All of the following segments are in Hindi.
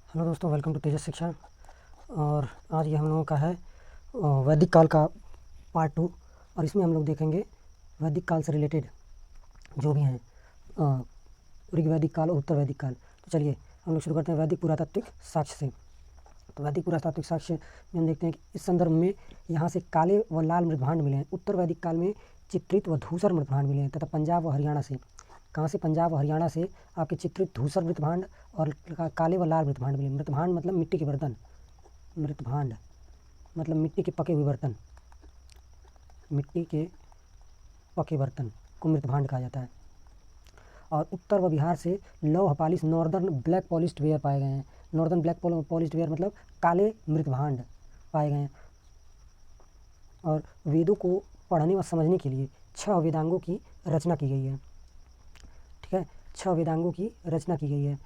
हेलो दोस्तों, वेलकम टू तेजस शिक्षा। और आज ये हम लोगों का है वैदिक काल का पार्ट 2। और इसमें हम लोग देखेंगे वैदिक काल से रिलेटेड जो भी हैं ऋग्वैदिक काल और उत्तर वैदिक काल। तो चलिए हम लोग शुरू करते हैं वैदिक पुरातात्विक साक्ष्य से। तो वैदिक पुरातात्विक साक्ष्य में हम देखते हैं कि इस संदर्भ में यहाँ से काले व लाल मृदभांड मिले हैं। उत्तर वैदिक काल में चित्रित व धूसर मृदभांड मिले हैं तथा पंजाब व हरियाणा से, कहाँ से, पंजाब व हरियाणा से आपके चित्रित धूसर मृतभांड और काले व लाल मृतभांड मिले। मृतभांड मतलब मिट्टी के बर्तन, मृतभांड मतलब मिट्टी के पके हुए बर्तन, मिट्टी के पके बर्तन को मृतभांड कहा जाता है। और उत्तर व बिहार से लौह polish northern black polished where पाए गए हैं। नॉर्दर्न ब्लैक पॉलिश्ड वेयर मतलब काले मृतभांड पाए गए हैं। और वेदों को पढ़ने व समझने के लिए 6 वेदांगों की रचना की गई है। ठीक है, 6 वेदांगों की रचना की गई है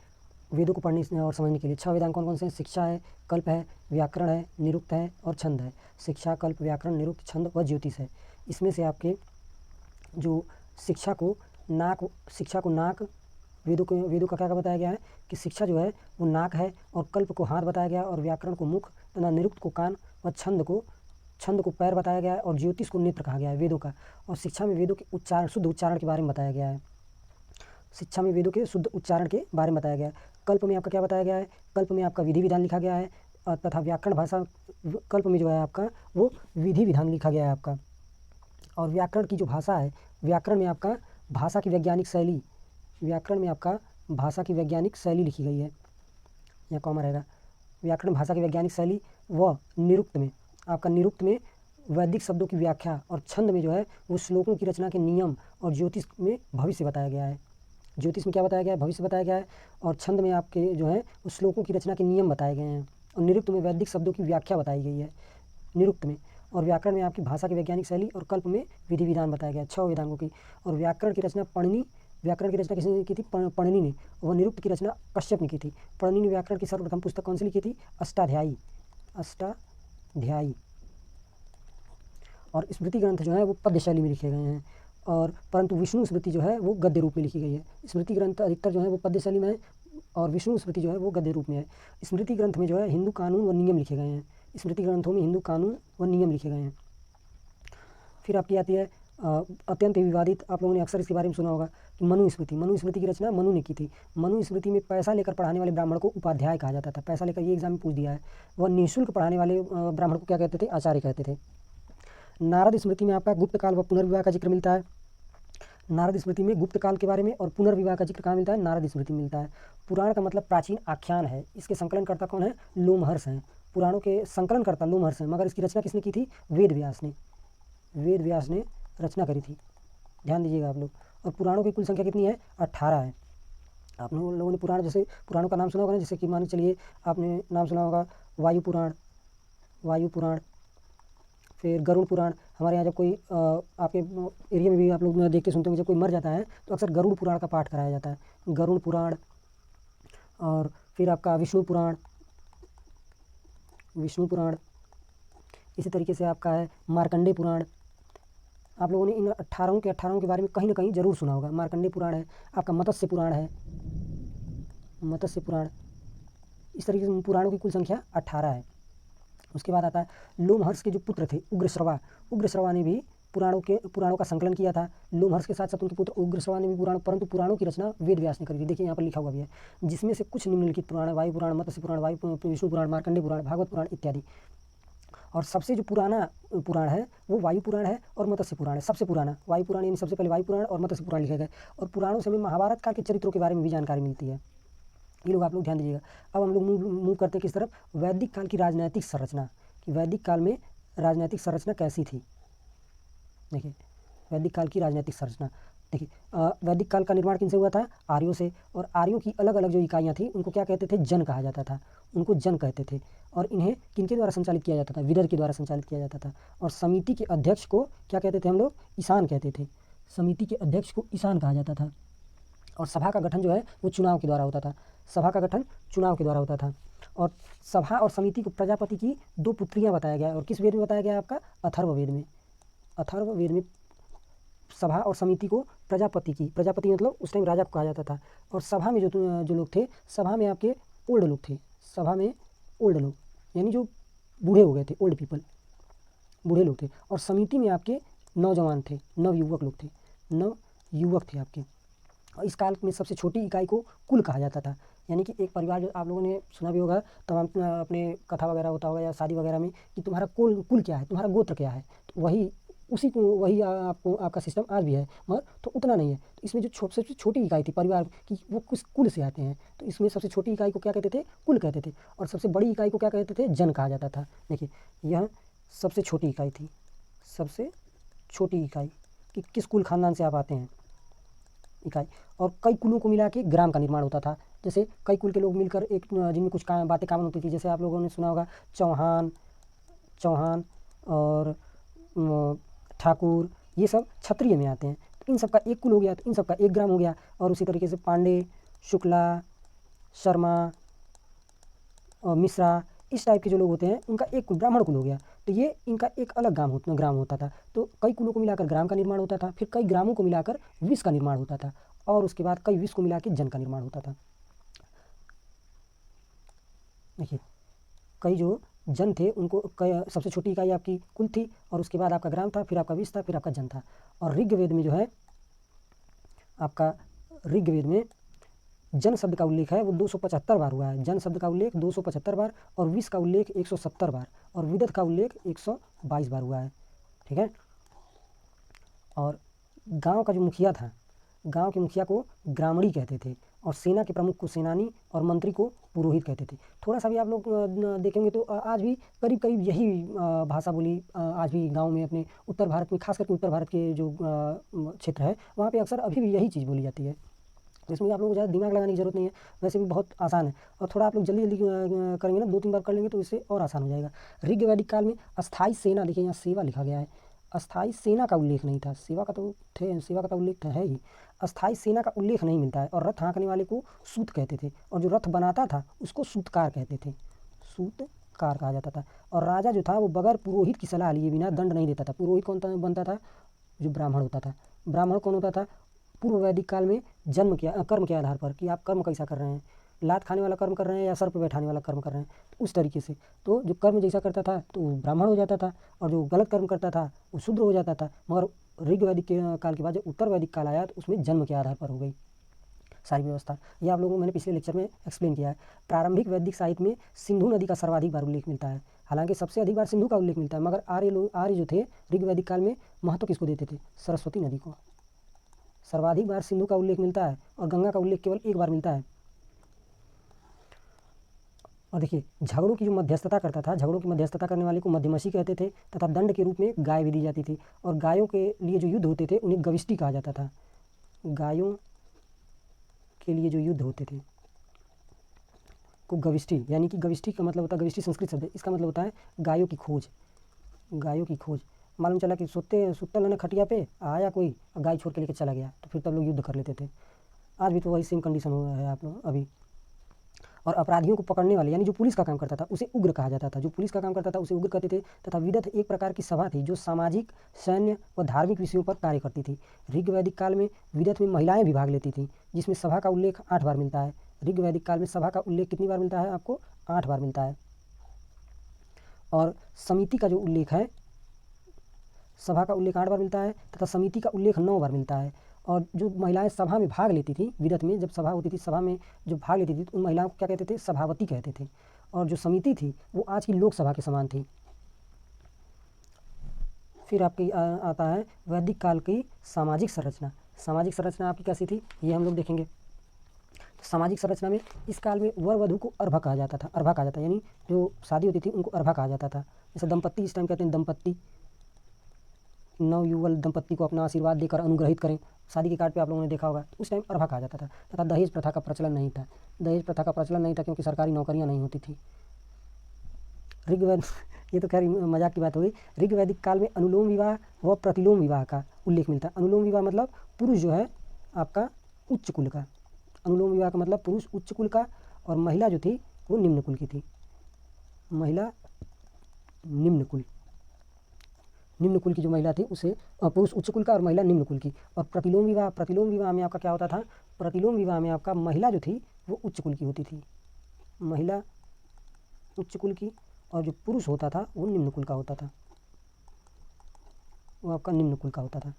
वेदों को पढ़ने और समझने के लिए। 6 वेदांग कौन कौन से हैं? शिक्षा है, कल्प है, व्याकरण है, निरुक्त है और छंद है। शिक्षा, कल्प, व्याकरण, निरुक्त, छंद व ज्योतिष है। इसमें से आपके जो शिक्षा को नाक, वेदों का क्या बताया गया है कि शिक्षा जो है वो नाक है, और कल्प को हाथ बताया गया, और व्याकरण को मुख तथा निरुक्त को कान, व छंद को पैर बताया गया है, और ज्योतिष को नेत्र कहा गया है वेदों का। और शिक्षा में वेदों के शुद्ध उच्चारण के बारे में बताया गया है। शिक्षा में वेदों के शुद्ध उच्चारण के बारे में बताया गया है। कल्प में आपका क्या बताया गया है? कल्प में आपका विधि विधान लिखा गया है, तथा व्याकरण भाषा, कल्प में जो है आपका वो विधि विधान लिखा गया है आपका। और व्याकरण की जो भाषा है, व्याकरण में आपका भाषा की वैज्ञानिक शैली, व्याकरण में आपका भाषा की वैज्ञानिक शैली लिखी गई है, यहाँ कॉमा रहेगा। व्याकरण भाषा की वैज्ञानिक शैली। व निरुक्त में आपका, निरुक्त में वैदिक शब्दों की व्याख्या, और छंद में जो है वो श्लोकों की रचना के नियम, और ज्योतिष में भविष्य बताया गया है। ज्योतिष में क्या बताया गया है? भविष्य बताया गया है। और छंद में आपके जो है उस श्लोकों की रचना के नियम बताए गए हैं। और निरुक्त में वैदिक शब्दों की व्याख्या बताई गई है, निरुक्त में। और व्याकरण में आपकी भाषा की वैज्ञानिक शैली, और कल्प में विधि विधान बताया गया 6 वेदांगों की। और व्याकरण की रचना किसने की थी? पणिनि ने। वह निरुक्त की रचना कश्यप ने की थी। पणिनि ने व्याकरण की सर्वप्रथम पुस्तक कौन सी लिखी थी? अष्टाध्यायी। और स्मृति ग्रंथ जो है वो पद्य शैली में लिखे गए हैं। और परंतु विष्णु स्मृति जो है वो गद्य रूप में लिखी गई है। स्मृति ग्रंथ अधिकतर जो है वो पद्य शैली में है, और विष्णु स्मृति जो है वो गद्य रूप में है। स्मृति ग्रंथ में जो है हिंदू कानून व नियम लिखे गए हैं। स्मृति ग्रंथों में हिंदू कानून व नियम लिखे गए हैं। फिर आपकी आती है अत्यंत विवादित, आप लोगों ने अक्सर इसके बारे में सुना होगा कि मनुस्मृति की रचना मनु ने की थी। मनुस्मृति में पैसा लेकर पढ़ाने वाले ब्राह्मण को उपाध्याय कहा जाता था। पैसा लेकर, ये एग्जाम में पूछ दिया है। वह निःशुल्क पढ़ाने वाले ब्राह्मण को क्या कहते थे? आचार्य कहते थे। नारद स्मृति में आपका गुप्त काल व पुनर्विवाह का जिक्र मिलता है। नारद स्मृति में गुप्त काल के बारे में और पुनर्विवाह का जिक्र कहाँ मिलता है? नारद स्मृति में मिलता है। पुराण का मतलब प्राचीन आख्यान है। इसके संकलनकर्ता कौन है? लोमहर्ष हैं। पुराणों के संकलनकर्ता लोमहर्ष हैं, मगर इसकी रचना किसने की थी? वेद व्यास ने रचना करी थी। ध्यान दीजिएगा आप लोग। और पुराणों की कुल संख्या कितनी है? 18 है। आप लोगों ने पुराणों का नाम सुना होगा ना, जैसे कि मान चलिए आपने नाम सुना होगा वायु पुराण, फिर गरुड़ पुराण। हमारे यहाँ जब कोई आपके एरिया में भी आप लोग देखते सुनते होंगे, जब कोई मर जाता है तो अक्सर गरुड़ पुराण का पाठ कराया जाता है। गरुड़ पुराण। और फिर आपका विष्णु पुराण। इसी तरीके से आपका है मार्कंडेय पुराण। आप लोगों ने इन 18 के बारे में कहीं ना कहीं जरूर सुना होगा। मार्कंडेय पुराण है आपका, मत्स्य पुराण। इस तरीके से पुराणों की कुल संख्या 18 है। उसके बाद आता है लोमहर्ष के जो पुत्र थे उग्रश्रवा ने भी पुराणों का संकलन किया था। लोमहर्ष के साथ साथ उनके पुत्र उग्रश्रवा ने भी परंतु पुराणों की रचना वेद व्यास ने करी थी। देखिए यहाँ पर लिखा हुआ भी है, जिसमें से कुछ निम्नलिखित पुराण है: वायु पुराण, मत्स्य पुराण, विष्णु पुराण, मार्कंडेय पुराण, भागवत पुराण इत्यादि। और सबसे जो पुराना पुराण है वो वायु पुराण है और मत्स्य पुराण है। सबसे पुराना वायु पुराण, यानी सबसे पहले वायु पुराण और मत्स्य पुराण लिखे गए। और पुराणों से हमें महाभारत काल के चरित्रों के बारे में भी जानकारी मिलती है। ये लोग आप लोग ध्यान दीजिएगा। अब हम लोग मूव करते हैं किस तरफ? वैदिक काल की राजनैतिक संरचना, कि वैदिक काल में राजनैतिक संरचना कैसी थी। देखिए वैदिक काल की राजनैतिक संरचना। देखिए वैदिक काल का निर्माण किनसे हुआ था? आर्यों से। और आर्यों की अलग अलग जो इकाइयाँ थी उनको क्या कहते थे? जन कहा जाता था। उनको जन कहते थे। और इन्हें किनके द्वारा संचालित किया जाता था? विदर के द्वारा संचालित किया जाता था। और समिति के अध्यक्ष को क्या कहते थे हम लोग? ईशान कहते थे। समिति के अध्यक्ष को ईशान कहा जाता था। और सभा का गठन जो है वो चुनाव के द्वारा होता था। और सभा और समिति को प्रजापति की 2 पुत्रियां बताया गया है। और किस वेद में बताया गया है? आपका अथर्ववेद में सभा और समिति को प्रजापति मतलब उस टाइम राजा को कहा जाता था। और सभा में जो लोग थे, सभा में आपके ओल्ड लोग थे। सभा में ओल्ड लोग, यानी जो बूढ़े हो गए थे, ओल्ड पीपल, बूढ़े लोग थे। और समिति में आपके नौजवान थे, नवयुवक लोग थे, नवयुवक थे आपके। और इस काल में सबसे छोटी इकाई को कुल कहा जाता था। यानी कि एक परिवार, जो आप लोगों ने सुना भी होगा तमाम अपने कथा वगैरह होता होगा या शादी वगैरह में, कि तुम्हारा कुल क्या है, तुम्हारा गोत्र क्या है। तो वही आपको आपका सिस्टम आज भी है, मगर तो उतना नहीं है। तो इसमें जो सबसे छोटी इकाई थी परिवार की, वो किस कुल से आते हैं। तो इसमें सबसे छोटी इकाई को क्या कहते थे, कुल कहते थे। और सबसे बड़ी इकाई को क्या कहते थे, जन कहा जाता था। देखिए यह सबसे छोटी इकाई थी, सबसे छोटी इकाई कि किस कुल खानदान से आप आते हैं, इकाई। और कई कुलों को मिला के ग्राम का निर्माण होता था। जैसे कई कुल के लोग मिलकर एक, जिनमें कुछ बातें कॉमन होती थी। जैसे आप लोगों ने सुना होगा चौहान और ठाकुर, ये सब क्षत्रिय में आते हैं। तो इन सबका एक कुल हो गया, तो इन सबका एक ग्राम हो गया। और उसी तरीके से पांडे, शुक्ला, शर्मा और मिश्रा, इस टाइप के जो लोग होते हैं उनका एक कुल ब्राह्मण कुल हो गया। तो ये इनका एक अलग ग्राम होता था। तो कई कुलों को मिलाकर ग्राम का निर्माण होता था, फिर कई ग्रामों को मिलाकर विष का निर्माण होता था, और उसके बाद कई विष को मिला के जन का निर्माण होता था। देखिए कई जो जन थे उनको सबसे छोटी इकाई आपकी कुल थी, और उसके बाद आपका ग्राम था, फिर आपका विष था, फिर आपका जन था। और ऋग्वेद में जो है आपका, ऋग्वेद में जन शब्द का उल्लेख है वो 275 बार हुआ है। जन शब्द का उल्लेख 275 बार, और विष का उल्लेख 170 बार, और विदथ का उल्लेख 122 बार हुआ है। ठीक है। और गांव का जो मुखिया था, गांव के मुखिया को ग्रामणी कहते थे, और सेना के प्रमुख को सेनानी, और मंत्री को पुरोहित कहते थे। थोड़ा सा भी आप लोग देखेंगे तो आज भी करीब करीब यही भाषा बोली आज भी गांव में, अपने उत्तर भारत में, खास करके उत्तर भारत के जो क्षेत्र है वहाँ पे अक्सर अभी भी यही चीज़ बोली जाती है। तो इसमें आप लोगों को ज़्यादा दिमाग लगाने की ज़रूरत नहीं है, वैसे भी बहुत आसान है। और थोड़ा आप लोग जल्दी जल्दी करेंगे ना, 2-3 बार कर लेंगे तो इससे और आसान हो जाएगा। ऋग वैदिक काल में अस्थाई सेना, देखिए यहाँ सेवा लिखा गया है, अस्थाई सेना का उल्लेख नहीं था। सेवा का तो उल्लेख है ही, अस्थाई सेना का उल्लेख नहीं मिलता है। और रथ हाँकने वाले को सूत कहते थे, और जो रथ बनाता था उसको सूतकार कहते थे, सूतकार कहा जाता था। और राजा जो था वो बगैर पुरोहित की सलाह लिए बिना दंड नहीं देता था। पुरोहित कौन बनता था, जो ब्राह्मण होता था। ब्राह्मण कौन होता था, पूर्व वैदिक काल में कर्म के आधार पर, कि आप कर्म कैसा कर रहे हैं, लात खाने वाला कर्म कर रहे हैं या सर पे बैठाने वाला कर्म कर रहे हैं, तो उस तरीके से। तो जो कर्म जैसा करता था तो वो ब्राह्मण हो जाता था, और जो गलत कर्म करता था वो शूद्र हो जाता था। मगर ऋग वैदिक काल के बाद जब उत्तर वैदिक काल आया तो उसमें जन्म के आधार पर हो गई सारी व्यवस्था। ये आप लोगों को मैंने पिछले लेक्चर में एक्सप्लेन किया है। प्रारंभिक वैदिक साहित्य में सिंधु नदी का सर्वाधिक बार उल्लेख मिलता है। हालांकि सबसे अधिक बार सिंधु का उल्लेख मिलता है, मगर आर्य जो थे ऋग वैदिक काल में महत्व किसको देते थे, सरस्वती नदी को। सर्वाधिक बार सिंधु का उल्लेख मिलता है, और गंगा का उल्लेख केवल एक बार मिलता है। और देखिए झगड़ों की जो मध्यस्थता करता था, झगड़ों की मध्यस्थता करने वाले को मध्यमसी कहते थे, तथा दंड के रूप में गाय भी दी जाती थी। और गायों के लिए जो युद्ध होते थे उन्हें गविष्टि कहा जाता था। गायों के लिए जो युद्ध होते थे को गविष्टि, यानी कि गविष्टि का मतलब होता है, गविष्टि संस्कृत शब्द है, इसका मतलब होता है गायों की खोज। गायों की खोज, मालूम चला कि सुत्ता लेने खटिया पे आया कोई, गाय छोड़ के लेकर चला गया, तो फिर तब लोग युद्ध कर लेते थे। आज भी तो वही सेम कंडीशन हो रहा है आप लोग अभी। और अपराधियों को पकड़ने वाले, यानी जो पुलिस का काम करता था उसे उग्र कहा जाता था। जो पुलिस का काम करता था उसे उग्र कहते थे। तथा विदथ एक प्रकार की सभा थी जो सामाजिक, सैन्य व धार्मिक विषयों पर कार्य करती थी। ऋग वैदिक काल में विदथ में महिलाएं भी भाग लेती थी, जिसमें सभा का उल्लेख 8 बार मिलता है। ऋग वैदिक काल में सभा का उल्लेख कितनी बार मिलता है आपको, 8 बार मिलता है। और समिति का जो उल्लेख है, सभा का उल्लेख 8 बार मिलता है, तथा समिति का उल्लेख 9 बार मिलता है। और जो महिलाएं सभा में भाग लेती थी, विदथ में जब सभा होती थी, सभा में जो भाग लेती थी तो उन महिलाओं को क्या कहते थे, सभावती कहते थे। और जो समिति थी वो आज की लोकसभा के समान थी। फिर आपकी आता है वैदिक काल की सामाजिक संरचना। सामाजिक संरचना आपकी कैसी थी ये हम लोग देखेंगे। तो सामाजिक संरचना में इस काल में वर वधु को अर्भा कहा जाता था। अर्भा कहा जाता है यानी जो शादी होती थी उनको अर्भा कहा जाता था। जैसे दंपत्ति इस टाइम कहते हैं दंपत्ति, नवयुवल दंपत्ति को अपना आशीर्वाद देकर अनुग्रहित करें, शादी के कार्ड पे आप लोगों ने देखा होगा, तो उस टाइम अर्भा कहा जाता था। तथा दहेज प्रथा का प्रचलन नहीं था। दहेज प्रथा का प्रचलन नहीं था क्योंकि सरकारी नौकरियां नहीं होती थी। ऋग्वेद ये तो खैर मजाक की बात हो गई। ऋग वैदिक काल में अनुलोम विवाह व प्रतिलोम विवाह का उल्लेख मिलता है। अनुलोम विवाह मतलब पुरुष जो है आपका उच्च कुल का, अनुलोम विवाह का मतलब पुरुष उच्च कुल का, और महिला जो थी वो निम्न कुल की थी। महिला निम्न कुल की जो महिला थी उसे पुरुष उच्च कुल का और महिला निम्न कुल की। और प्रतिलोम विवाह में आपका क्या होता था, प्रतिलोम विवाह में आपका महिला जो थी वो उच्च कुल की होती थी। महिला उच्च कुल की, और जो पुरुष होता था वो निम्न कुल का होता था, वो आपका निम्न कुल का होता था।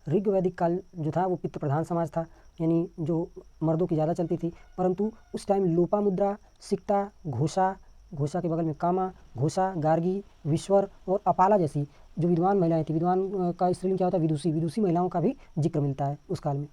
ऋग वैदिक काल जो था वो पितृ प्रधान समाज था, यानी जो मर्दों की ज़्यादा चलती थी, परंतु उस टाइम लोपामुद्रा, सिक्ता, घोषा, घोषा के बगल में कामा, घोषा, गार्गी, विश्वर और अपाला जैसी जो विद्वान महिलाएं थी, विद्वान का स्त्रीलिंग क्या होता है, विदुषी, विदुषी महिलाओं का भी जिक्र मिलता है उस काल में।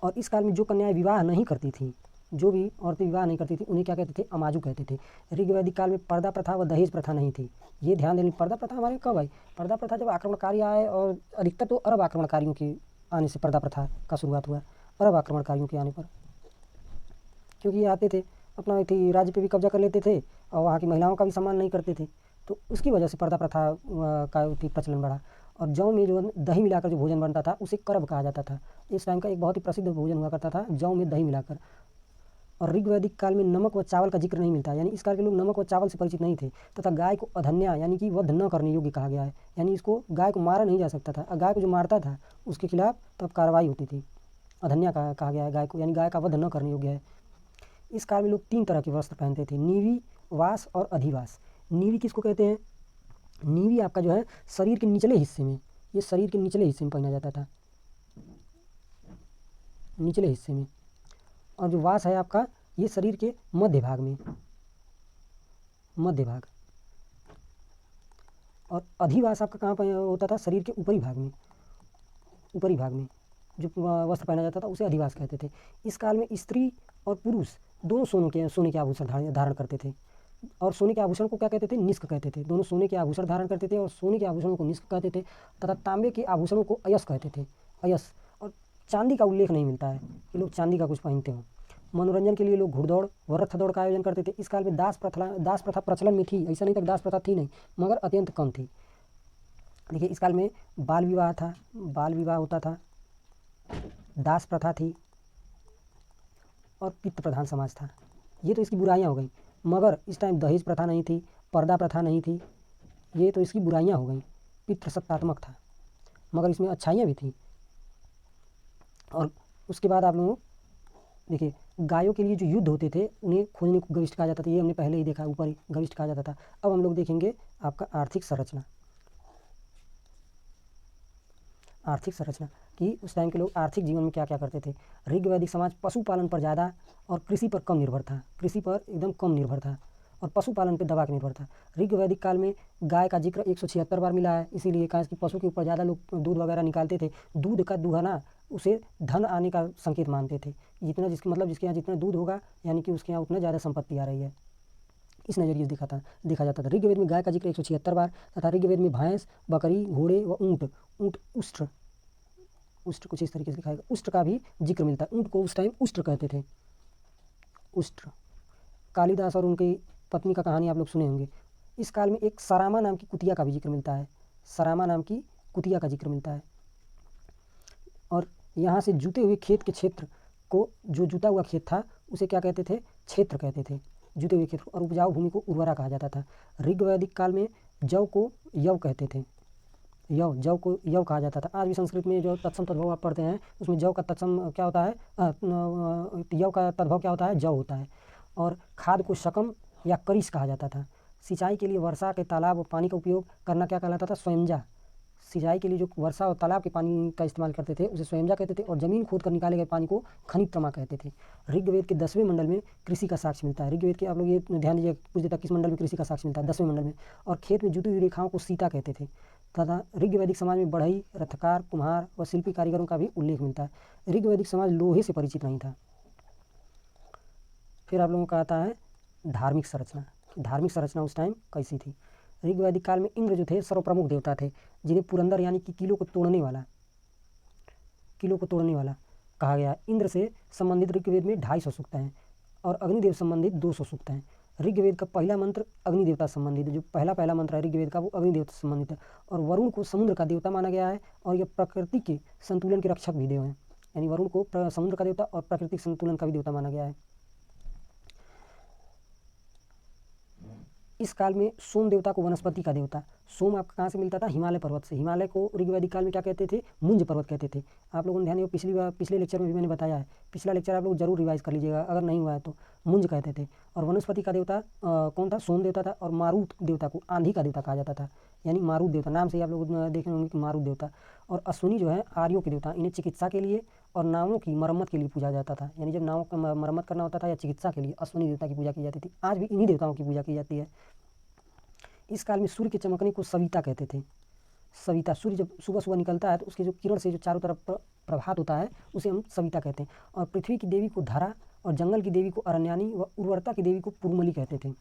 और इस काल में जो कन्याएं विवाह नहीं करती थीं, जो भी औरतें विवाह नहीं करती थी, उन्हें क्या कहते थे, अमाजु कहते थे। ऋग वैदिक काल में पर्दा प्रथा व दहेज प्रथा नहीं थी। ये ध्यान देने, पर्दा प्रथा हमारे कब आई, पर्दा प्रथा जब आक्रमणकारी आए, और अधिकतर तो अरब आक्रमणकारियों के आने से पर्दा प्रथा का शुरुआत हुआ, अरब आक्रमणकारियों के आने पर, क्योंकि ये आते थे अपना थी राज्य पे भी कब्जा कर लेते थे और वहाँ की महिलाओं का भी सम्मान नहीं करते थे, तो उसकी वजह से पर्दा प्रथा का प्रचलन बढ़ा। और जौ में जो दही मिलाकर जो भोजन बनता था उसे करब कहा जाता था। इस टाइम का एक बहुत ही प्रसिद्ध भोजन हुआ करता था जौ में दही मिलाकर। और ऋग वैदिक काल में नमक व चावल का जिक्र नहीं मिलता, यानी इस काल के लोग नमक व चावल से परिचित नहीं थे, तथा गाय को अधन्या यानी कि वध न करने योग्य कहा गया है, यानी इसको गाय को मारा नहीं जा सकता था, गाय को जो मारता था उसके खिलाफ तब कार्रवाई होती थी। अधन्या कहा गया है गाय को, यानी गाय का वध न करने योग्य है। इस काल में लोग 3 तरह के वस्त्र पहनते थे, नीवी, वास और अधिवास। नीवी किसको कहते हैं, नीवी आपका जो है शरीर के निचले हिस्से में, ये शरीर के निचले हिस्से में पहना जाता था, निचले हिस्से में। और जो वास है आपका, ये शरीर के मध्य भाग में, मध्य भाग। और अधिवास आपका कहाँ पर होता था, शरीर के ऊपरी भाग में, ऊपरी भाग में जो वस्त्र पहना जाता था उसे अधिवास कहते थे। इस काल में स्त्री और पुरुष दोनों सोने के आभूषण धारण करते थे, और सोने के आभूषण को क्या कहते थे, निष्क कहते थे। दोनों सोने के आभूषण धारण करते थे और सोने के आभूषणों को निष्क कहते थे, तथा तांबे के आभूषणों को अयस कहते थे, अयस। और चांदी का उल्लेख नहीं मिलता है कि लोग चांदी का कुछ पहनते हों। मनोरंजन के लिए लोग घुड़दौड़ व रथ दौड़ का आयोजन करते थे। इस काल में दास प्रथा प्रचलन में थी, ऐसा नहीं था दास प्रथा थी नहीं, मगर अत्यंत कम थी। देखिए इस काल में बाल विवाह था, बाल विवाह होता था, दास प्रथा थी और पितृ प्रधान समाज था। ये तो इसकी बुराइयां हो गई, मगर इस टाइम दहेज प्रथा नहीं थी, पर्दा प्रथा नहीं थी, ये तो इसकी बुराइयां हो गई। पितृसत्तात्मक था, मगर इसमें अच्छाइयाँ भी थी। और उसके बाद आप लोगों देखिए, गायों के लिए जो युद्ध होते थे उन्हें खोजने को गविष्ठ कहा जाता था, ये हमने पहले ही देखा, ऊपर ही गविष्ठ कहा जाता था। अब हम लोग देखेंगे आपका आर्थिक संरचना, आर्थिक संरचना कि उस टाइम के लोग आर्थिक जीवन में क्या क्या करते थे। ऋग वैदिक समाज पशुपालन पर ज़्यादा और कृषि पर कम निर्भर था, कृषि पर एकदम कम निर्भर था और पशुपालन पर दबा के निर्भर था। ऋग वैदिक काल में गाय का जिक्र 176 बार मिला है, इसीलिए कहा कि पशु के ऊपर ज़्यादा लोग दूध वगैरह निकालते थे। दूध का दुहना उसे धन आने का संकेत मानते थे, जितना जिसके मतलब जिसके यहाँ जितना दूध होगा यानी कि उसके यहाँ उतना ज़्यादा संपत्ति आ रही है, इस नज़रिए से देखा जाता था। ऋग्वेद में गाय का जिक्र 176 बार, तथा ऋग्वेद में भैंस, बकरी, घोड़े व ऊँट, उष्ट्र, उष्ट्र कुछ इस तरीके से दिखाएगा, उष्ट्र का भी जिक्र मिलता है। ऊँट को उस टाइम उष्ट्र कहते थे, उष्ट्र। कालिदास और उनकी पत्नी का कहानी आप लोग सुने होंगे। इस काल में एक सरामा नाम की कुतिया का भी जिक्र मिलता है, सरामा नाम की कुतिया का जिक्र मिलता है। और यहाँ से जुते हुए खेत के क्षेत्र को, जो जुता हुआ खेत था उसे क्या कहते थे, क्षेत्र कहते थे, जुते हुए खेत। और उपजाऊ भूमि को उर्वरा कहा जाता था। ऋग वैदिक काल में जौ को यव कहते थे, जौ को यव कहा जाता था। आज भी संस्कृत में जो तत्सम तद्भव आप पढ़ते हैं उसमें जौ का तत्सम क्या होता है, यव का तद्भव क्या होता है, जौ होता है। और खाद को शकम या करिश कहा जाता था। सिंचाई के लिए वर्षा के तालाब और पानी का उपयोग करना क्या कहलाता था, स्वयंजा। सिंचाई के लिए जो वर्षा और तालाब के पानी का इस्तेमाल करते थे उसे स्वयंजा कहते थे, और ज़मीन खोद कर निकाले गए पानी को खनित्रमा कहते थे। ऋग्वेद के 10वें मंडल में कृषि का साक्ष्य मिलता है। ऋग्वेद के आप लोग ये ध्यान दीजिए, पूछ देता किस मंडल में कृषि का साक्ष्य मिलता है, 10वें मंडल में। और खेत में जुटी हुई रेखाओं को सीता कहते थे। तथा ऋग्वैदिक समाज में बढ़ई, रथकार, कुम्हार व शिल्पी कारीगरों का भी उल्लेख मिलता है। ऋग्वैदिक समाज लोहे से परिचित नहीं था। फिर आप लोगों का आता है धार्मिक संरचना। धार्मिक संरचना उस टाइम कैसी थी। ऋग्वैदिक काल में इंद्र जो थे सर्वप्रमुख देवता थे, जिन्हें पुरंदर यानी कि किलो को तोड़ने वाला कहा गया। इंद्र से संबंधित ऋग्वेद में 250 सूक्त हैं और अग्निदेव संबंधित 200 सूक्त हैं। ऋग्वेद का पहला मंत्र अग्निदेवता संबंधित है, जो पहला मंत्र है ऋग्वेद का वो अग्निदेवता से संबंधित है। और वरुण को समुद्र का देवता माना गया है, और यह प्रकृति के संतुलन के रक्षक भी देव हैं, यानी वरुण को समुद्र का देवता और प्राकृतिक संतुलन का भी देवता माना गया है। इस काल में सोम देवता को वनस्पति का देवता, सोम आपका कहाँ से मिलता था? हिमालय पर्वत से। हिमालय को ऋग्वैदिक काल में क्या कहते थे? मुंज पर्वत कहते थे। आप लोगों ने ध्यान दिया, पिछले लेक्चर में भी मैंने बताया है, पिछला लेक्चर आप लोग जरूर रिवाइज कर लीजिएगा अगर नहीं हुआ है तो। मुंज कहते थे। और वनस्पति का देवता कौन था? सोम देवता था। और मारुत देवता को आंधी का देवता कहा जाता था, यानी मारुत देवता, नाम से ही आप लोग देखे होंगे कि मारुत देवता। और अश्विनी जो है आर्यों के देवता, इन्हें चिकित्सा के लिए और नावों की मरम्मत के लिए पूजा जाता था, यानी जब नावों का मरम्मत करना होता था या चिकित्सा के लिए अश्विनी देवता की पूजा की जाती थी। आज भी इन्हीं देवताओं की पूजा की जाती है। इस काल में सूर्य के चमकने को सविता कहते थे। सविता, सूर्य जब सुबह सुबह निकलता है तो उसके जो किरण से जो चारों तरफ प्रभात होता है उसे हम सविता कहते हैं। और पृथ्वी की देवी को धरा और जंगल की देवी को अरण्यानी व उर्वरता की देवी को पुरमली कहते थे।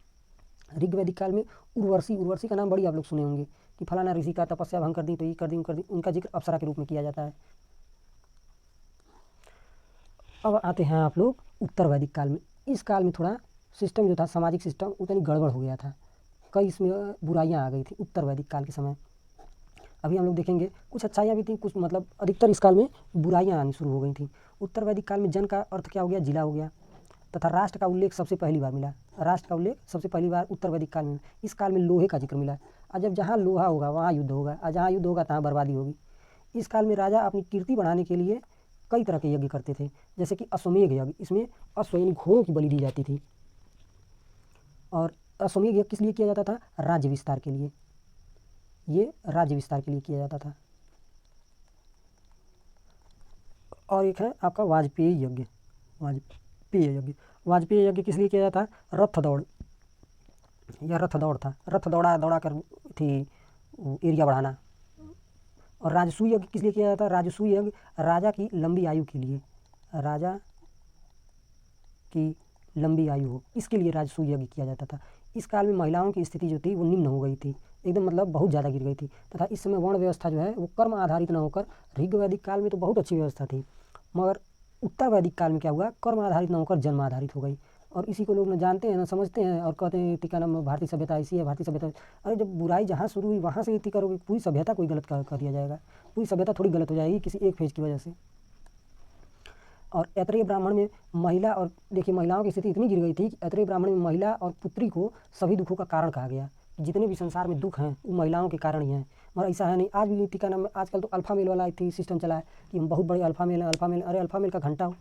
ऋग्वैदिक काल में उर्वशी का नाम बड़ी आप लोग सुने होंगे कि फलाना ऋषि का तपस्या भंग कर दी तो ये कर दी, उनका जिक्र अप्सरा के रूप में किया जाता है। अब आते हैं आप लोग उत्तर वैदिक काल में। इस काल में थोड़ा सिस्टम जो था, सामाजिक सिस्टम उतनी गड़बड़ हो गया था, कई इसमें बुराइयां आ गई थी उत्तर वैदिक काल के समय। अभी हम लोग देखेंगे कुछ अच्छाइयाँ भी थी, कुछ मतलब अधिकतर इस काल में बुराइयां आनी शुरू हो गई थी। उत्तर वैदिक काल में जन का अर्थ क्या हो गया? जिला हो गया, तथा राष्ट्र का उल्लेख सबसे पहली बार मिला। राष्ट्र का उल्लेख सबसे पहली बार उत्तर वैदिक काल में। इस काल में लोहे का जिक्र मिला, और जब जहाँ लोहा होगा वहाँ युद्ध होगा, और जहाँ युद्ध होगा तहाँ बर्बादी होगी। इस काल में राजा अपनी कीर्ति बढ़ाने के लिए कई तरह के यज्ञ करते थे, जैसे कि अश्वमेध यज्ञ। इसमें अश्व यानी घोड़ों की बलि दी जाती थी। और अश्वमेध यज्ञ किस लिए किया जाता था? राज्य विस्तार के लिए। ये राज्य विस्तार के लिए किया जाता था। और एक है आपका वाजपेयी यज्ञ। वाजपेयी यज्ञ किस लिए किया जाता है? रथ दौड़, यह रथ दौड़ था, रथ दौड़ा कर थी एरिया बढ़ाना। और राजसूय यज्ञ किस लिए किया जाता है? राजसूय यज्ञ राजा की लंबी आयु के लिए, राजा की लंबी आयु हो इसके लिए राजसूय यज्ञ किया जाता था। इस काल में महिलाओं की स्थिति जो थी वो निम्न हो गई थी, एकदम मतलब बहुत ज़्यादा गिर गई थी, तथा इस समय वर्ण व्यवस्था जो है वो कर्म आधारित न होकर, ऋग्वैदिक काल में तो बहुत अच्छी व्यवस्था थी, मगर उत्तर वैदिक काल में क्या हुआ? कर्म आधारित न होकर जन्म आधारित हो गई। और इसी को लोग न जानते हैं न समझते हैं, और कहते हैं टीका नाम भारतीय सभ्यता ऐसी है, भारतीय सभ्यता। अरे जब बुराई जहाँ शुरू हुई वहाँ से इति करोगे, पूरी सभ्यता कोई गलत कर दिया जाएगा, पूरी सभ्यता थोड़ी गलत हो जाएगी किसी एक फेज की वजह से। और ऐतरेय ब्राह्मण में महिला, और देखिए महिलाओं की स्थिति इतनी गिर गई थी कि ऐतरेय ब्राह्मण में महिला और पुत्री को सभी दुखों का कारण कहा गया। जितने भी संसार में दुख हैं वो महिलाओं के कारण ही हैं, मगर ऐसा है नहीं। आज भी नीति का नाम, आजकल तो अल्फा मेल वाला थी सिस्टम चला है कि हम बहुत बड़े अल्फा मेल हैं, अल्फा मेल, अरे अल्फा मेल का घंटा हो।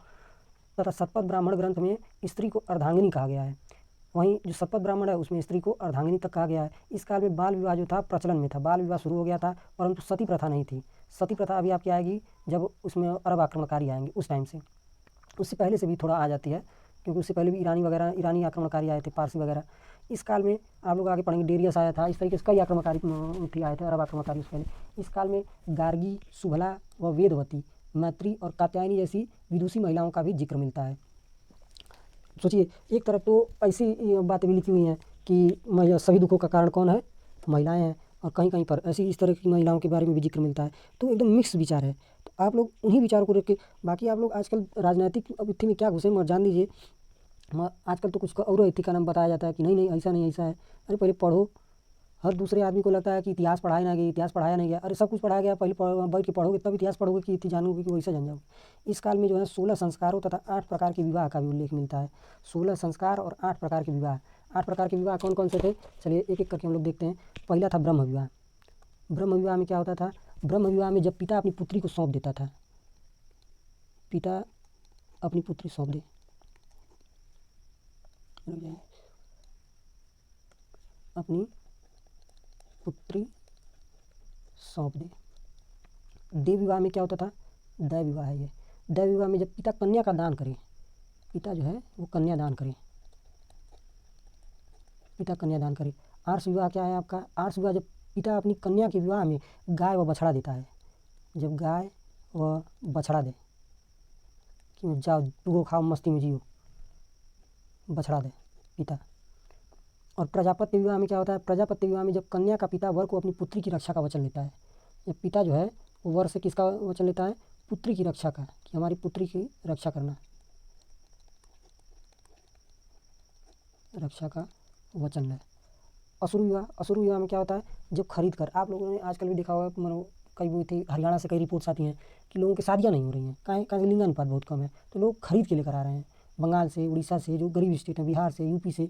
तथा शतपथ ब्राह्मण ग्रंथ में स्त्री को अर्धांगिनी कहा गया है, वहीं जो शतपथ ब्राह्मण है उसमें स्त्री को अर्धांगिनी तक कहा गया है। इस काल में बाल विवाह जो था प्रचलन में था, बाल विवाह शुरू हो गया था, परंतु सती प्रथा नहीं थी। सती प्रथा अभी आपकी आएगी जब उसमें अरब आक्रमणकारी आएंगे उस टाइम से, उससे पहले से भी थोड़ा आ जाती है, क्योंकि उससे पहले भी ईरानी आक्रमणकारी आए थे, पारसी वगैरह। इस काल में आप लोग आगे पढ़ेंगे डेरियस आया था, इस तरीके से कई आक्रमणकारी आए थे, अरब आक्रमणकारी उससे पहले। इस काल में गार्गी, सुभला व वेदवती, मैत्री और कात्यायनी जैसी विदुषी महिलाओं का भी जिक्र मिलता है। सोचिए, एक तरफ तो ऐसी बातें भी लिखी हुई हैं कि सभी दुखों का कारण कौन है? महिलाएं हैं, और कहीं कहीं पर ऐसी इस तरह की महिलाओं के बारे में भी जिक्र मिलता है। तो एकदम मिक्स विचार है। तो आप लोग उन्हीं विचारों को रख के, बाकी आप लोग आजकल राजनीतिक अवस्था में क्या घुसे मत जान लीजिए। आजकल तो कुछ और इति का नाम बताया जाता है कि नहीं नहीं ऐसा नहीं ऐसा है। अरे पहले पढ़ो। हर दूसरे आदमी को लगता है कि इतिहास पढ़ाया ना गया, इतिहास पढ़ाया नहीं गया। अरे सब कुछ पढ़ाया गया, पहले बैठ के पढ़ोगे तब इतिहास पढ़ोगे कि इति जानोगे कि वैसा जान जाओगे। इस काल में जो है 16 संस्कारों तथा 8 प्रकार के विवाह का भी उल्लेख मिलता है। 16 संस्कार और 8 प्रकार के विवाह। 8 प्रकार के विवाह कौन कौन से थे? चलिए एक एक करके हम लोग देखते हैं। पहला था ब्रह्म विवाह। ब्रह्म विवाह में क्या होता था? ब्रह्म विवाह में जब पिता अपनी पुत्री को सौंप देता था, पिता अपनी पुत्री सौंप दे, अपनी पुत्री सौंप दे। देव विवाह में क्या होता था? दैव विवाह है ये। दैव विवाह में जब पिता कन्या का दान करे, पिता जो है वो कन्या दान करे, पिता कन्या दान करे। आर्ष विवाह क्या है आपका? आर्ष विवाह जब पिता अपनी कन्या के विवाह में गाय व बछड़ा देता है, जब गाय व बछड़ा दे कि जाओ तू खाओ मस्ती में जियो, बछड़ा दे पिता। और प्रजापत्य विवाह में क्या होता है? प्रजापत्य विवाह में जब कन्या का पिता वर को अपनी पुत्री की रक्षा का वचन लेता है। जब पिता जो है वो वर से किसका वचन लेता है? पुत्री की रक्षा का, कि हमारी पुत्री की रक्षा करना, रक्षा का वचन ले। असुर विवाह, असुर विवाह में क्या होता है? जब खरीद कर, आप लोगों ने आजकल भी देखा होगा, मानो कई वो थी हरियाणा से कई रिपोर्ट्स आती हैं कि लोगों की शादियाँ नहीं हो रही हैं, काहे लिंगानुपात बहुत कम है, तो लोग खरीद के लेकर आ रहे हैं। बंगाल से, उड़ीसा से, जो गरीब स्टेट हैं, बिहार से, यूपी से,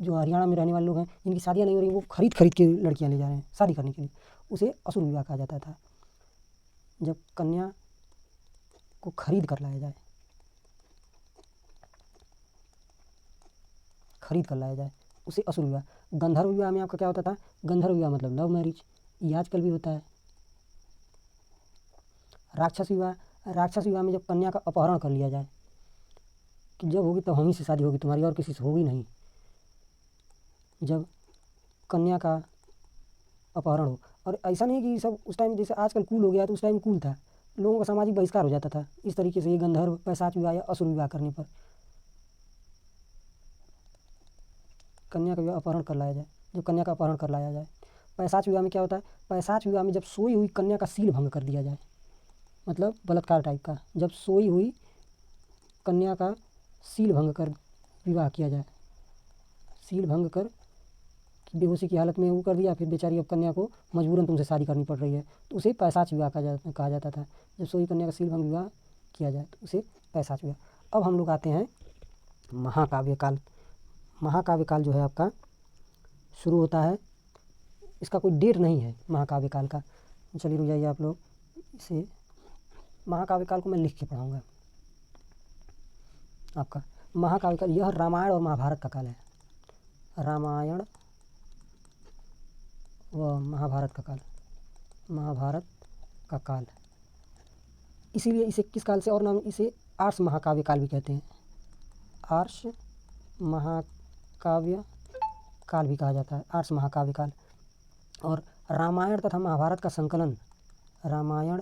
जो हरियाणा में रहने वाले लोग हैं जिनकी शादियाँ नहीं हो रही, वो खरीद के लड़कियाँ ले जा रहे हैं शादी करने के लिए, उसे असुर विवाह कहा जाता था। जब कन्या को खरीद कर लाया जाए, उसे असुर विवाह। गंधर्व विवाह में आपका क्या होता था? गंधर्व विवाह मतलब लव मैरिज, ये आजकल भी होता है। राक्षस विवाह में जब कन्या का अपहरण कर लिया जाए कि जब होगी तब हम ही से शादी होगी तुम्हारी, और किसी से होगी नहीं। जब कन्या का अपहरण हो, और ऐसा नहीं कि सब उस टाइम जैसे आजकल कूल हो गया, तो उस टाइम कूल था, लोगों का सामाजिक बहिष्कार हो जाता था इस तरीके से, ये गंधर्व पैशाच विवाह या असुर विवाह करने पर। कन्या का अपहरण कर लाया जाए, जब कन्या का अपहरण कर लाया जाए। पैशाच विवाह में क्या होता है? पैशाच विवाह में जब सोई हुई कन्या का सील भंग कर दिया जाए, मतलब बलात्कार टाइप का। जब सोई हुई कन्या का सील भंग कर विवाह किया जाए, सील भंग कर बेहोशी की हालत में वो कर दिया, फिर बेचारी अब कन्या को मजबूरन तुमसे शादी करनी पड़ रही है, तो उसे पैशाच विवाह कहा जाता था। जब सोई कन्या का सील भंग विवाह किया जाए तो उसे पैशाच विवाह। अब हम लोग आते हैं महाकाव्य काल। महाकाव्य काल जो है आपका शुरू होता है, इसका कोई डेट नहीं है महाकाव्य काल का। चलिए रुक जाइए आप लोग, इसे महाकाव्य काल को मैं लिख के पढ़ाऊँगा आपका। महाकाव्य काल यह रामायण और महाभारत का काल है, रामायण व महाभारत का काल, महाभारत का काल। इसीलिए इसे किस काल से और नाम, इसे आर्ष महाकाव्य काल भी कहते हैं, आर्ष महाकाव्य काल भी कहा जाता है, आर्ष महाकाव्य काल। और रामायण तथा महाभारत का संकलन, रामायण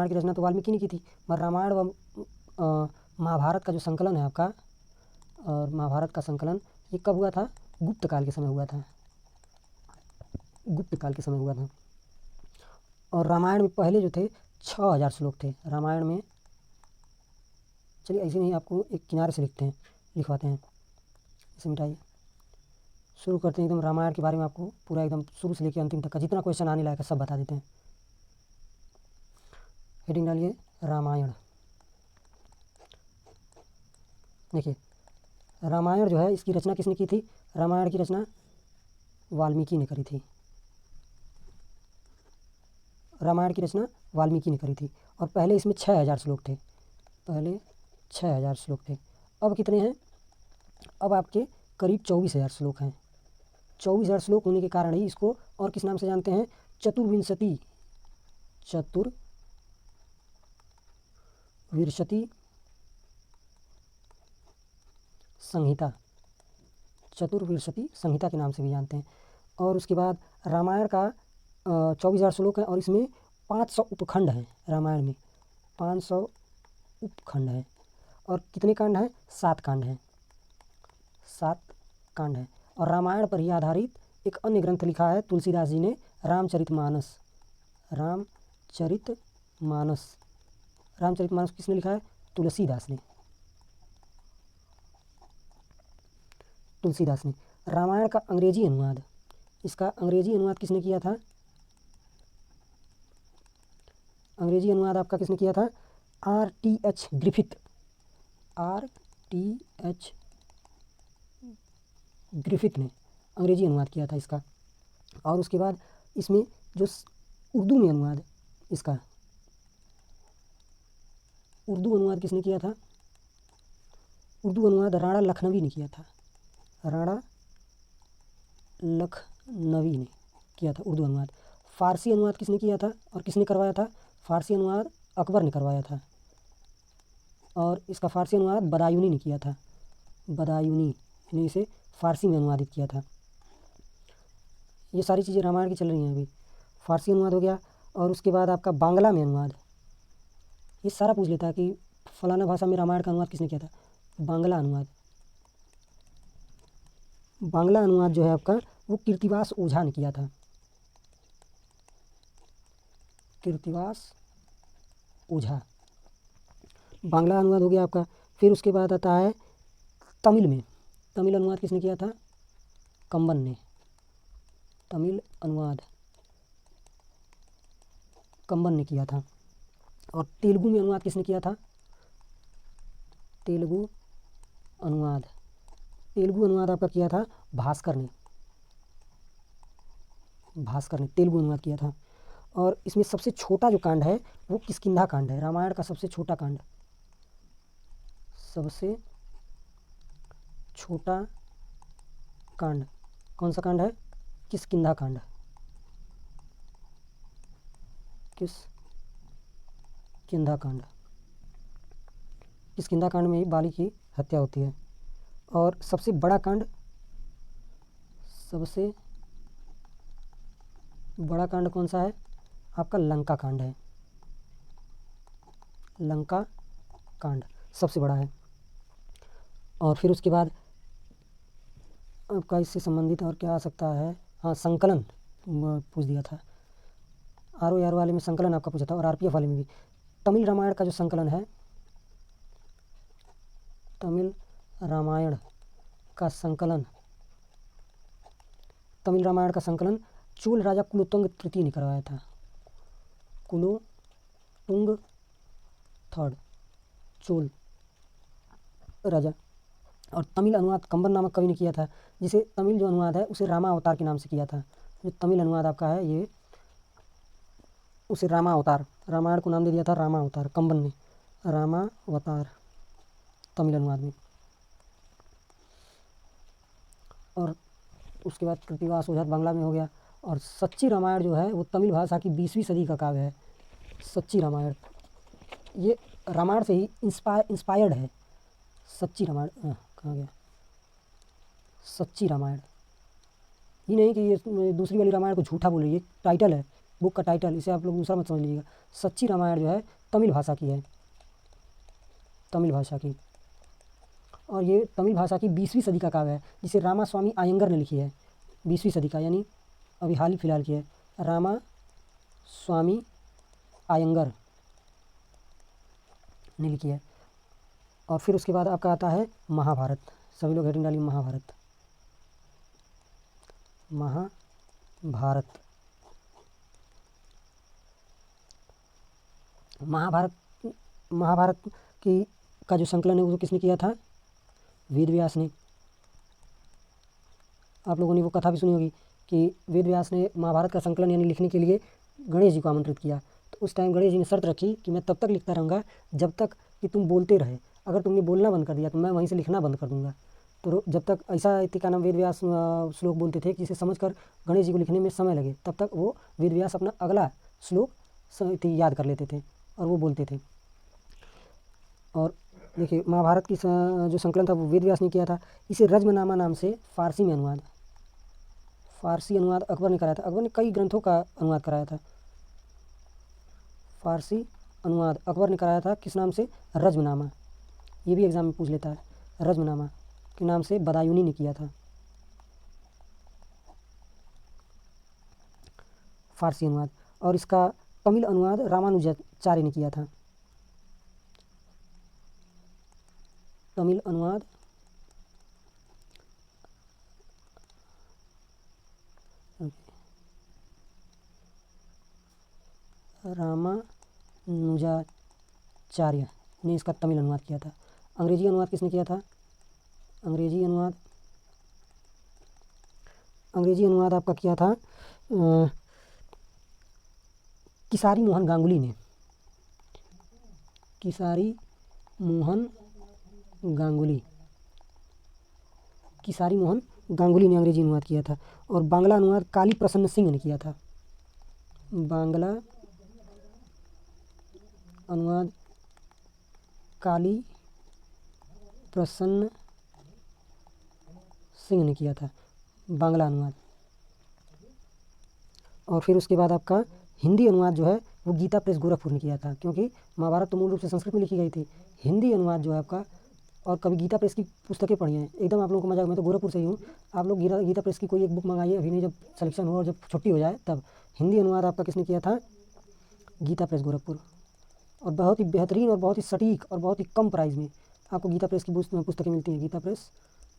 की रचना तो वाल्मीकि ने की थी, मगर रामायण व महाभारत का जो संकलन है आपका, और महाभारत का संकलन ये कब हुआ था? गुप्त काल के समय हुआ था, गुप्त काल के समय हुआ था। और रामायण में पहले जो थे 6000 श्लोक थे रामायण में। चलिए ऐसे नहीं, आपको एक किनारे से लिखवाते हैं, इसे मिटाइए। शुरू करते हैं एकदम रामायण के बारे में, आपको पूरा एकदम शुरू से लेकर अंतिम तक का जितना क्वेश्चन आने लायक है सब बता देते हैं। हेडिंग डालिए रामायण। देखिए रामायण जो है, इसकी रचना किसने की थी? रामायण की रचना वाल्मीकि ने करी थी, रामायण की रचना वाल्मीकि ने करी थी। और पहले इसमें 6000 श्लोक थे, पहले 6000 श्लोक थे। अब कितने हैं? अब आपके करीब 24,000 श्लोक हैं। 24,000 श्लोक होने के कारण ही इसको और किस नाम से जानते हैं? चतुर्विंशति संहिता, चतुर्विंशति संहिता के नाम से भी जानते हैं। और उसके बाद रामायण का 24,000 श्लोक हैं, और इसमें 500 उपखंड हैं। रामायण में 500 उपखंड हैं। और कितने कांड हैं? 7 कांड हैं, 7 कांड हैं। और रामायण पर ही आधारित एक अन्य ग्रंथ लिखा है तुलसीदास जी ने, रामचरितमानस। रामचरितमानस किसने लिखा है? तुलसीदास ने। रामायण का अंग्रेजी अनुवाद, इसका अंग्रेजी अनुवाद किसने किया था? अंग्रेजी अनुवाद आपका किसने किया था? R.T.H. ग्रिफिथ ने अंग्रेजी अनुवाद किया था इसका। और उसके बाद इसमें जो उर्दू में अनुवाद, इसका उर्दू अनुवाद किसने किया था? उर्दू अनुवाद राणा लखनवी ने किया था, राणा लखनवी ने किया था उर्दू अनुवाद। फारसी अनुवाद किसने किया था और किसने करवाया था? फारसी अनुवाद अकबर ने करवाया था, और इसका फारसी अनुवाद बदायूनी ने किया था, बदायूनी ने इसे फारसी में अनुवादित किया था। ये सारी चीज़ें रामायण की चल रही हैं अभी। फारसी अनुवाद हो गया, और उसके बाद आपका बांग्ला में अनुवाद, ये सारा पूछ लेता है कि फलाना भाषा में रामायण का अनुवाद किसने किया था। बांग्ला अनुवाद जो है आपका, वो कीर्तिवास ओझा ने किया था, कीर्तिवास ओझा। बांग्ला अनुवाद हो गया आपका। फिर उसके बाद आता है तमिल अनुवाद किसने किया था? कंबन ने। तमिल अनुवाद कंबन ने किया था। और तेलुगु में अनुवाद किसने किया था? तेलुगु अनुवाद, तेलुगु अनुवाद आपका किया था भास्कर ने तेलुगु अनुवाद किया था। और इसमें सबसे छोटा जो कांड है वो किष्किंधा कांड है, रामायण का सबसे छोटा कांड, सबसे छोटा कांड कौन सा कांड है? किष्किंधा कांड। किष्किंधा कांड, किष्किंधा कांड में ही बाली की हत्या होती है। और सबसे बड़ा कांड कौन सा है? आपका लंका कांड है, लंका कांड सबसे बड़ा है। और फिर उसके बाद आपका इससे संबंधित और क्या आ सकता है? हाँ, संकलन पूछ दिया था, ROAR वाले में संकलन आपका पूछा था, और RPF वाले में भी। तमिल रामायण का जो संकलन है, तमिल रामायण का संकलन चोल राजा कुलोत्तुंग तृतीय ने करवाया था, कुलोत्तुंग थर्ड, चोल राजा। और तमिल अनुवाद कंबन नामक कवि ने किया था, जिसे तमिल जो अनुवाद है उसे रामा अवतार के नाम से किया था। जो तमिल अनुवाद आपका है ये उसे रामा अवतार, रामायण को नाम दे दिया था रामा अवतार, कंबन ने रामा अवतार तमिल अनुवाद में। और उसके बाद कृतिवास ओझा बांग्ला में हो गया। और सच्ची रामायण जो है वो तमिल भाषा की 20वीं सदी का काव्य है। सच्ची रामायण ये रामायण से ही इंस्पायर्ड है। सच्ची रामायण कहाँ गया? सच्ची रामायण ये नहीं कि ये दूसरी वाली रामायण को झूठा बोल रही है, टाइटल है, बुक का टाइटल, इसे आप लोग दूसरा मत समझ लीजिएगा। सच्ची रामायण जो है तमिल भाषा की है, तमिल भाषा की। और ये तमिल भाषा की 20वीं सदी का काव्य है, जिसे रामास्वामी आयंगर ने लिखी है। 20वीं सदी का यानी अभी हाल ही फिलहाल की है, रामास्वामी आयंगर ने लिखी है। और फिर उसके बाद आपका आता है महाभारत। सभी लोग हेडिंग डालिए महाभारत। महाभारत की का जो संकलन है वो किसने किया था? वेद व्यास ने। आप लोगों ने वो कथा भी सुनी होगी कि वेद व्यास ने महाभारत का संकलन यानी लिखने के लिए गणेश जी को आमंत्रित किया। तो उस टाइम गणेश जी ने शर्त रखी कि मैं तब तक लिखता रहूँगा जब तक कि तुम बोलते रहे, अगर तुमने बोलना बंद कर दिया तो मैं वहीं से लिखना बंद कर दूँगा। तो जब तक ऐसा क्या नाम वेद व्यास श्लोक बोलते थे कि इसे समझकर गणेश जी को लिखने में समय लगे, तब तक वो वेद व्यास अपना अगला श्लोक याद कर लेते थे और वो बोलते थे। और देखिए महाभारत की जो संकलन था वो वेद व्यास ने किया था। इसे रज्मनामा नाम से फारसी अनुवाद अकबर ने कराया था। अकबर ने कई ग्रंथों का अनुवाद कराया था। फारसी अनुवाद अकबर ने कराया था, किस नाम से? रज्मनामा। ये भी एग्जाम में पूछ लेता है, रज्मनामा के नाम से बदायूनी ने किया था फारसी अनुवाद। और इसका तमिल अनुवाद रामानुजाचार्य ने किया था। तमिल अनुवाद रामानुजाचार्य ने इसका तमिल अनुवाद किया था। अंग्रेजी अनुवाद किसने किया था? अंग्रेजी अनुवाद आपका किया था किसारी मोहन गांगुली ने। किसारी मोहन गांगुली ने अंग्रेजी अनुवाद किया था। और बांग्ला अनुवाद काली प्रसन्न सिंह ने किया था। बांग्ला अनुवाद काली प्रसन्न सिंह ने किया था, बांग्ला अनुवाद। और फिर उसके बाद आपका हिंदी अनुवाद जो है वो गीता प्रेस गोरखपुर ने किया था, क्योंकि महाभारत तो मूल रूप से संस्कृत में लिखी गई थी। हिंदी अनुवाद जो है आपका, और कभी गीता प्रेस की पुस्तकें पढ़ी हैं, एकदम आप लोगों को मजा। मैं तो गोरखपुर से ही हूँ, आप लोग गीता प्रेस की कोई एक बुक मंगाइए, अभी नहीं, जब सिलेक्शन हो और जब छुट्टी हो जाए तब। हिंदी अनुवाद आपका किसने किया था? गीता प्रेस गोरखपुर। और बहुत ही बेहतरीन और बहुत ही सटीक और बहुत ही कम प्राइस में आपको गीता प्रेस की पुस्तकें मिलती हैं, गीता प्रेस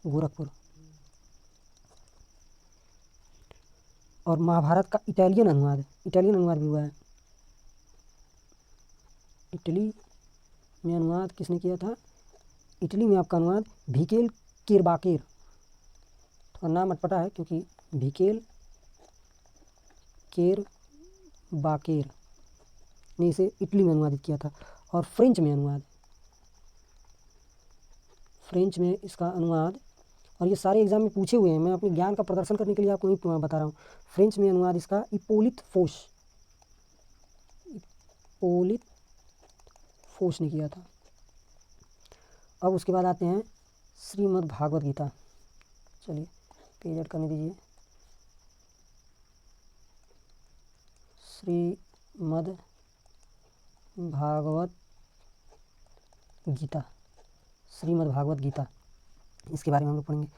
गोरखपुर। और महाभारत का इटालियन अनुवाद भी हुआ है। इटली में अनुवाद किसने किया था? इटली में आपका अनुवाद भिकेल किरबाकेर, थोड़ा नाम अटपटा है क्योंकि भिकेल केरबाकेर ने इसे इटली में अनुवादित किया था। और फ्रेंच में इसका अनुवाद, और ये सारे एग्जाम में पूछे हुए हैं, मैं अपने ज्ञान का प्रदर्शन करने के लिए आपको नहीं बता रहा हूँ। फ्रेंच में अनुवाद इसका इपोलित फोश ने किया था। अब उसके बाद आते हैं श्रीमद् भागवत गीता। चलिए पेज ऐड करने दीजिए। श्रीमद् भागवत गीता, इसके बारे में हम लोग पढ़ेंगे।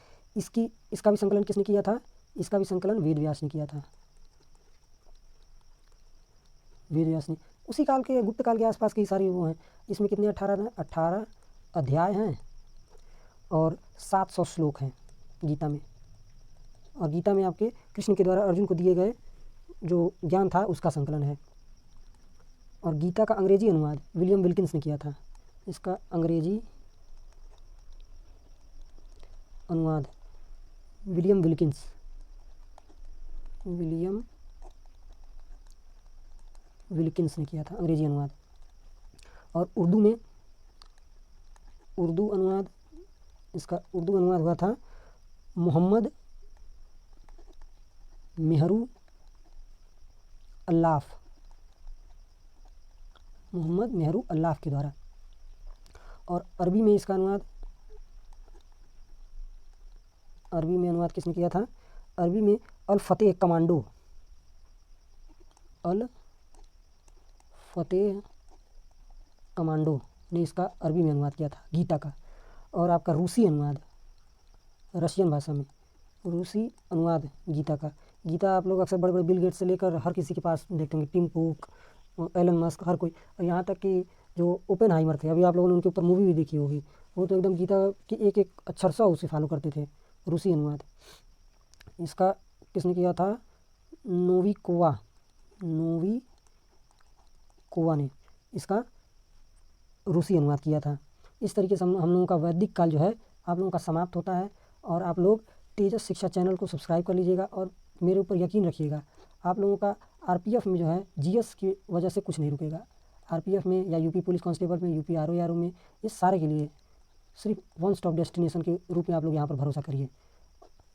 इसका भी संकलन किसने किया था? इसका भी संकलन वेद व्यास ने किया था। वेद व्यास ने उसी काल के, गुप्त काल के आसपास की सारी वो हैं। इसमें कितने 18 अध्याय हैं और 700 श्लोक हैं गीता में। और गीता में आपके कृष्ण के द्वारा अर्जुन को दिए गए जो ज्ञान था उसका संकलन है। और गीता का अंग्रेजी अनुवाद विलियम विल्किंस ने किया था। इसका अंग्रेजी अनुवाद विलियम विल्किंस ने किया था, अंग्रेजी अनुवाद। और उर्दू अनुवाद, इसका उर्दू अनुवाद हुआ था मोहम्मद मेहरू अल्लाफ के द्वारा। और अरबी में इसका अनुवाद, किसने किया था? अरबी में अल फतेह कमांडो ने इसका अरबी में अनुवाद किया था गीता का। और आपका रूसी अनुवाद, रशियन भाषा में रूसी अनुवाद गीता आप लोग अक्सर बड़े बड़े बिल गेट्स से लेकर हर किसी के पास देखते होंगे, टिम कुक, एलन मस्क, हर कोई, और यहाँ तक कि जो ओपेनहाइमर थे, अभी आप लोगों ने उनके ऊपर मूवी भी देखी होगी, वो तो एकदम गीता की एक एक अक्षर सा उसे फॉलो करते थे। रूसी अनुवाद इसका किसने किया था? नोविकोवा ने इसका रूसी अनुवाद किया था। इस तरीके से हम लोगों का वैदिक काल जो है आप लोगों का समाप्त होता है। और आप लोग तेजस शिक्षा चैनल को सब्सक्राइब कर लीजिएगा और मेरे ऊपर यकीन रखिएगा, आप लोगों का आरपीएफ में जो है जीएस की वजह से कुछ नहीं रुकेगा। आरपीएफ में या यूपी पुलिस कांस्टेबल में, यूपी आरओ में, इस सारे के लिए सिर्फ वन स्टॉप डेस्टिनेशन के रूप में आप लोग यहाँ पर भरोसा करिए।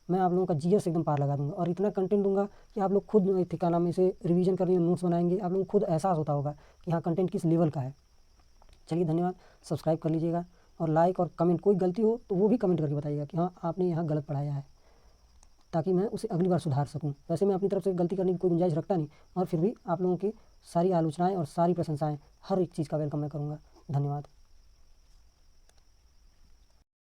मैं आप लोगों का जीएस एकदम पार लगा दूंगा और इतना कंटेंट दूंगा कि आप लोग खुद ठिकाना में से रिवीजन करेंगे, नोट्स बनाएंगे, आप लोगों को खुद एहसास होता होगा कि हाँ कंटेंट किस लेवल का है। चलिए धन्यवाद, सब्सक्राइब कर लीजिएगा और लाइक और कमेंट, कोई गलती हो तो वो भी कमेंट करके बताइएगा कि हाँ आपने यहाँ गलत पढ़ाया है, ताकि मैं उसे अगली बार सुधार सकूं। वैसे मैं अपनी तरफ से गलती करने की कोई गुंजाइश रखता नहीं, और फिर भी आप लोगों की सारी आलोचनाएं और सारी प्रशंसाएं, हर एक चीज़ का वेलकम मैं करूँगा। धन्यवाद।